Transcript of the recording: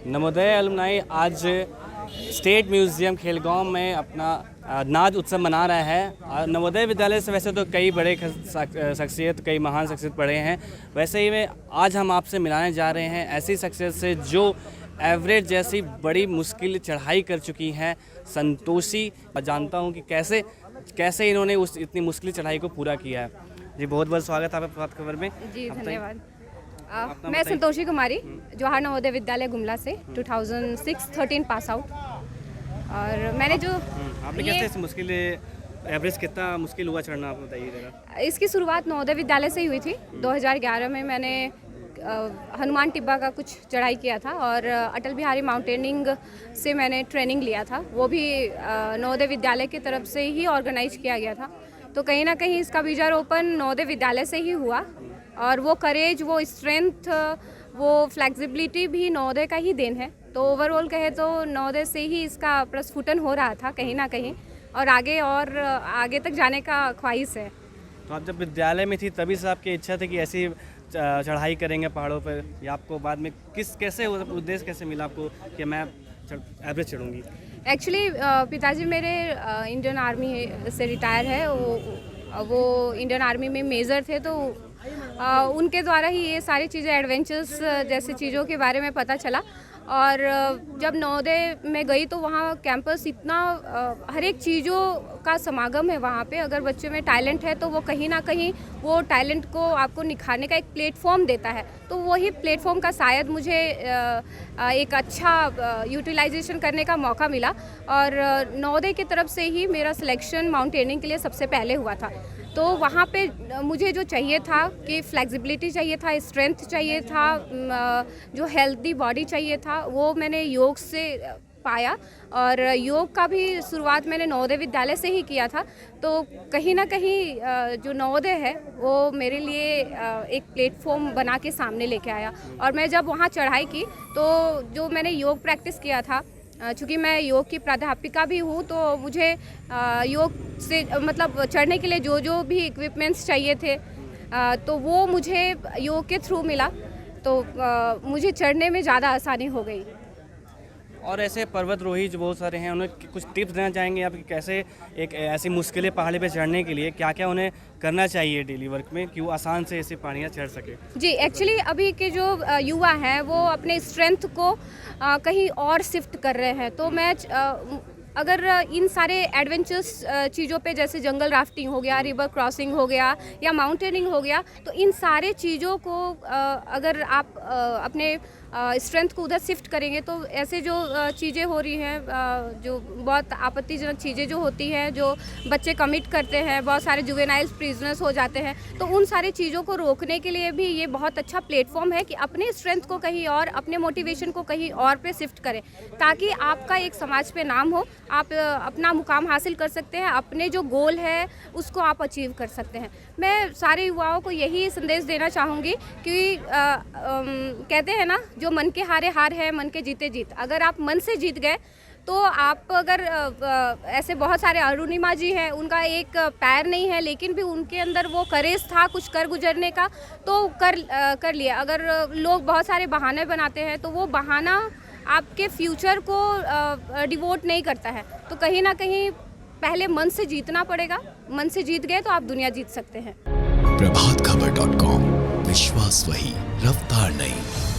Navodaya alumni आज state museum Khelgaon में अपना नाज उत्सव मना रहा है। नवोदय विद्यालय से वैसे तो कई बड़े शख्सियत, कई महान शख्सियत पढ़े हैं। वैसे ही में आज हम आपसे मिलाने जा रहे हैं ऐसी शख्सियत से जो एवरेस्ट जैसी बड़ी मुश्किल चढ़ाई कर चुकी हैं, संतोषी। जानता हूं कि कैसे इन्होंने उस इतनी मुश्किल चढ़ाई को पूरा किया है। जी बहुत बहुत स्वागत है आपका बात खबर में। जी धन्यवाद। मैं संतोषी कुमारी, जवाहर नवोदय विद्यालय गुमला से 2006-13 पास आउट। और मैंने जो आपने कैसे मुश्किल एवरेज कितना मुश्किल हुआ चढ़ना, आप बताइए जरा। इसकी शुरुआत नवोदय विद्यालय से ही हुई थी। 2011 में मैंने हनुमान टिब्बा का कुछ चढ़ाई किया था और अटल बिहारी माउंटेनिंग से मैंने ट्रेनिंग लिया था। वो भी नवोदय विद्यालय की तरफ से ही ऑर्गेनाइज किया गया था। तो कहीं ना कहीं इसका बीजारोपण नवोदय विद्यालय से ही हुआ और वो करेज, वो स्ट्रेंथ, वो फ्लेक्सिबिलिटी भी नवोदय का ही देन है। तो ओवरऑल कहे तो नवोदय से ही इसका प्रस्फुटन हो रहा था कहीं ना कहीं, और आगे तक जाने का ख्वाहिश है। तो आप जब विद्यालय में थी तभी से आपकी इच्छा थी कि ऐसी चढ़ाई करेंगे पहाड़ों पर, या आपको बाद में कैसे उद्देश्य कैसे मिला आपको कि मैं एवरेज चढ़ूँगी? एक्चुअली पिताजी मेरे इंडियन आर्मी से रिटायर है। वो इंडियन आर्मी में मेजर थे, तो उनके द्वारा ही ये सारी चीज़ें, एडवेंचर्स जैसी चीज़ों के बारे में पता चला। और जब नवोदय में गई तो वहाँ कैंपस इतना हर एक चीज़ों का समागम है वहाँ पे। अगर बच्चे में टैलेंट है तो वो कहीं ना कहीं वो टैलेंट को आपको निखारने का एक प्लेटफॉर्म देता है। तो वही प्लेटफॉर्म का शायद मुझे एक अच्छा यूटिलाइजेशन करने का मौका मिला। और नवोदय की तरफ से ही मेरा सिलेक्शन माउंटेनिंग के लिए सबसे पहले हुआ था। तो वहाँ पे मुझे जो चाहिए था कि फ्लेक्सिबिलिटी चाहिए था, स्ट्रेंथ चाहिए था, जो हेल्दी बॉडी चाहिए था, वो मैंने योग से पाया। और योग का भी शुरुआत मैंने नवोदय विद्यालय से ही किया था। तो कहीं ना कहीं जो नवोदय है वो मेरे लिए एक प्लेटफॉर्म बना के सामने लेके आया। और मैं जब वहाँ चढ़ाई की तो जो मैंने योग प्रैक्टिस किया था, चूँकि मैं योग की प्राध्यापिका भी हूँ, तो मुझे योग से मतलब चढ़ने के लिए जो भी इक्विपमेंट्स चाहिए थे तो वो मुझे योग के थ्रू मिला। तो मुझे चढ़ने में ज़्यादा आसानी हो गई। और ऐसे पर्वतरोही जो बहुत सारे हैं, उन्हें कुछ टिप्स देना चाहेंगे आप कि कैसे एक ऐसी मुश्किलें पहाड़ी पे चढ़ने के लिए क्या क्या उन्हें करना चाहिए डेली वर्क में कि वो आसान से ऐसी पहाड़ियाँ चढ़ सके? जी एक्चुअली अभी के जो युवा हैं वो अपने स्ट्रेंथ को कहीं और शिफ्ट कर रहे हैं। तो मैं अगर इन सारे एडवेंचर्स चीज़ों पे, जैसे जंगल राफ्टिंग हो गया, रिवर क्रॉसिंग हो गया या माउंटेनिंग हो गया, तो इन सारे चीज़ों को अगर आप अपने स्ट्रेंथ को उधर शिफ्ट करेंगे तो ऐसे जो चीज़ें हो रही हैं, जो बहुत आपत्तिजनक चीज़ें जो होती हैं, जो बच्चे कमिट करते हैं, बहुत सारे जुवेनाइल प्रिजनर्स हो जाते हैं, तो उन सारी चीज़ों को रोकने के लिए भी ये बहुत अच्छा प्लेटफॉर्म है कि अपने स्ट्रेंथ को कहीं और, अपने मोटिवेशन को कहीं और पे शिफ्ट करें, ताकि आपका एक समाज पे नाम हो, आप अपना मुकाम हासिल कर सकते हैं, अपने जो गोल है उसको आप अचीव कर सकते हैं। मैं सारे युवाओं को यही संदेश देना चाहूँगी कि कहते हैं ना, जो मन के हारे हार है, मन के जीते जीत। अगर आप मन से जीत गए तो आप, अगर ऐसे बहुत सारे अरुणिमा जी हैं, उनका एक पैर नहीं है लेकिन भी उनके अंदर वो करेज था कुछ कर गुजरने का, तो कर लिया। अगर लोग बहुत सारे बहाने बनाते हैं तो वो बहाना आपके फ्यूचर को डिवोट नहीं करता है। तो कहीं ना कहीं पहले मन से जीतना पड़ेगा। मन से जीत गए तो आप दुनिया जीत सकते हैं। प्रभातखबर.com, विश्वास वही, रफ्तार नहीं।